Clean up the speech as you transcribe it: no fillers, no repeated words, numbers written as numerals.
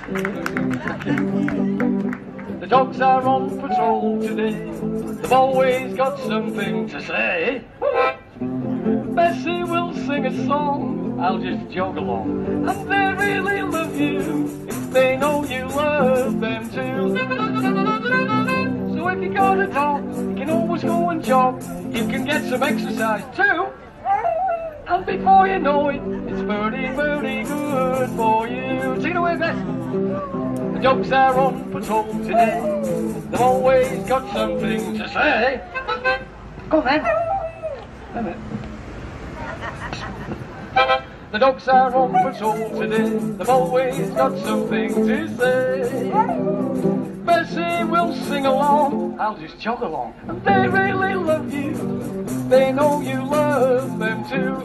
The dogs are on patrol today. They've always got something to say. Bessie will sing a song, I'll just jog along. And they really love you if they know you love them too. So if you got a dog, you can always go and jog. You can get some exercise too. And before you know it, it's very, very good for you. Take it away, Bess. The dogs are on patrol today. They've always got something to say. Go on, then. Wait a minute. The dogs are on patrol today. They've always got something to say. Bessie will sing along, I'll just jog along. And they really love you. They know you love them too.